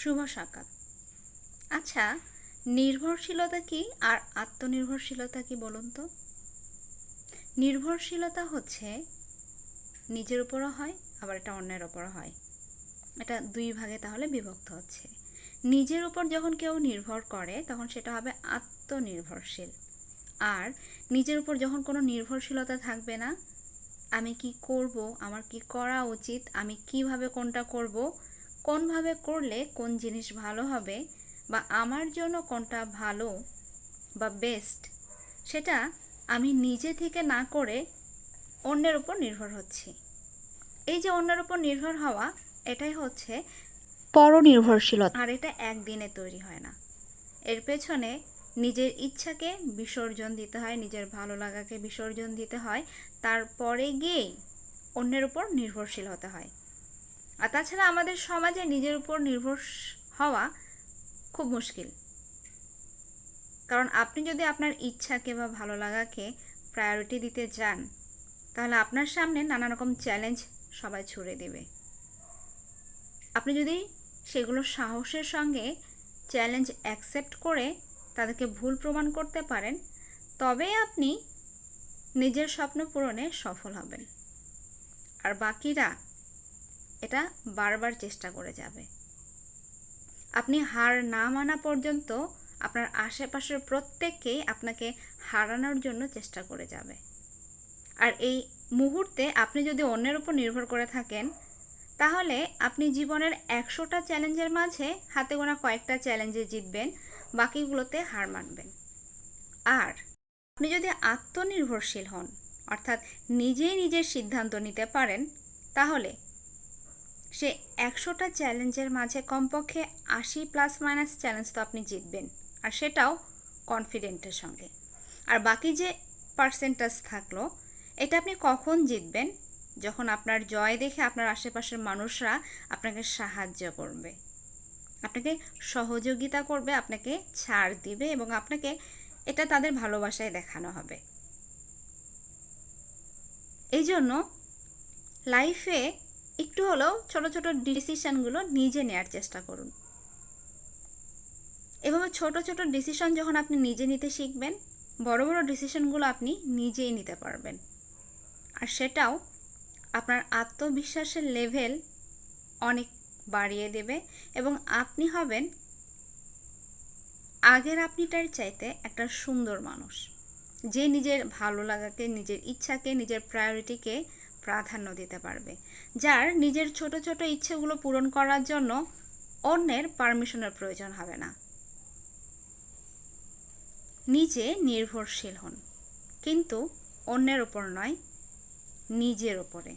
শুভ সকাল। আচ্ছা, নির্ভরশীলতা কি আর আত্মনির্ভরশীলতা কি বলুন তো? নির্ভরশীলতা হচ্ছে নিজের উপরও হয়, আবার এটা অন্যের উপরও হয়। এটা দুই ভাগে তাহলে বিভক্ত হচ্ছে। নিজের উপর যখন কেউ নির্ভর করে তখন সেটা হবে আত্মনির্ভরশীল। আর নিজের উপর যখন কোনো নির্ভরশীলতা থাকবে না, আমি কি করব, আমার কি করা উচিত, আমি কিভাবে কোনটা করব, কোনভাবে করলে কোন জিনিস ভালো হবে, বা আমার জন্য কোনটা ভালো বা বেস্ট, সেটা আমি নিজে থেকে না করে অন্যের উপর নির্ভর হচ্ছি। এই যে অন্যের উপর নির্ভর হওয়া, এটাই হচ্ছে পরনির্ভরশীলতা। আর এটা একদিনে তৈরি হয় না। এর পেছনে নিজের ইচ্ছাকে বিসর্জন দিতে হয়, নিজের ভালো লাগাকে বিসর্জন দিতে হয়, তারপরে গিয়েই অন্যের উপর নির্ভরশীল হতে হয়। আর তাছাড়া আমাদের সমাজে নিজের উপর নির্ভর হওয়া খুব মুশকিল। কারণ আপনি যদি আপনার ইচ্ছাকে বা ভালো লাগাকে প্রায়োরিটি দিতে যান, তাহলে আপনার সামনে নানা রকম চ্যালেঞ্জ সবাই ছুড়ে দেবে। আপনি যদি সেগুলো সাহসের সঙ্গে চ্যালেঞ্জ অ্যাকসেপ্ট করে তাদেরকে ভুল প্রমাণ করতে পারেন, তবেই আপনি নিজের স্বপ্ন পূরণে সফল হবেন। আর বাকিরা এটা বারবার চেষ্টা করে যাবে। আপনি হার না মানা পর্যন্ত আপনার আশেপাশের প্রত্যেককেই আপনাকে হারানোর জন্য চেষ্টা করে যাবে। আর এই মুহূর্তে আপনি যদি অন্যের উপর নির্ভর করে থাকেন, তাহলে আপনি জীবনের 100টা চ্যালেঞ্জের মাঝে হাতে গোনা কয়েকটা চ্যালেঞ্জে জিতবেন, বাকিগুলোতে হার মানবেন। আর আপনি যদি আত্মনির্ভরশীল হন, অর্থাৎ নিজেই নিজের সিদ্ধান্ত নিতে পারেন, তাহলে সে 100টা চ্যালেঞ্জের মাঝে কমপক্ষে 80 ± চ্যালেঞ্জ তো আপনি জিতবেন, আর সেটাও কনফিডেন্টের সঙ্গে। আর বাকি যে পার্সেন্টেজ থাকলো, এটা আপনি কখন জিতবেন? যখন আপনার জয় দেখে আপনার আশেপাশের মানুষরা আপনাকে সাহায্য করবে, আপনাকে সহযোগিতা করবে, আপনাকে ছাড় দিবে, এবং আপনাকে এটা তাদের ভালোবাসায় দেখানো হবে। এই জন্য লাইফে একটু হলেও ছোট ছোট ডিসিশনগুলো নিজে নেওয়ার চেষ্টা করুন। এভাবে ছোট ছোট ডিসিশন যখন আপনি নিজে নিতে শিখবেন, বড় বড় ডিসিশনগুলো আপনি নিজেই নিতে পারবেন। আর সেটাও আপনার আত্মবিশ্বাসের লেভেল অনেক বাড়িয়ে দেবে, এবং আপনি হবেন আগের আপনিটার চাইতে একটা সুন্দর মানুষ, যে নিজের ভালো লাগাকে, নিজের ইচ্ছাকে, নিজের প্রায়োরিটিকে প্রাধান্য দিতে পারবে, যার নিজের ছোট ছোট ইচ্ছেগুলো পূরণ করার জন্য অন্যের পারমিশনের প্রয়োজন হবে না। নিজে নির্ভরশীল হন, কিন্তু অন্যের ওপর নয়, নিজের ওপরে।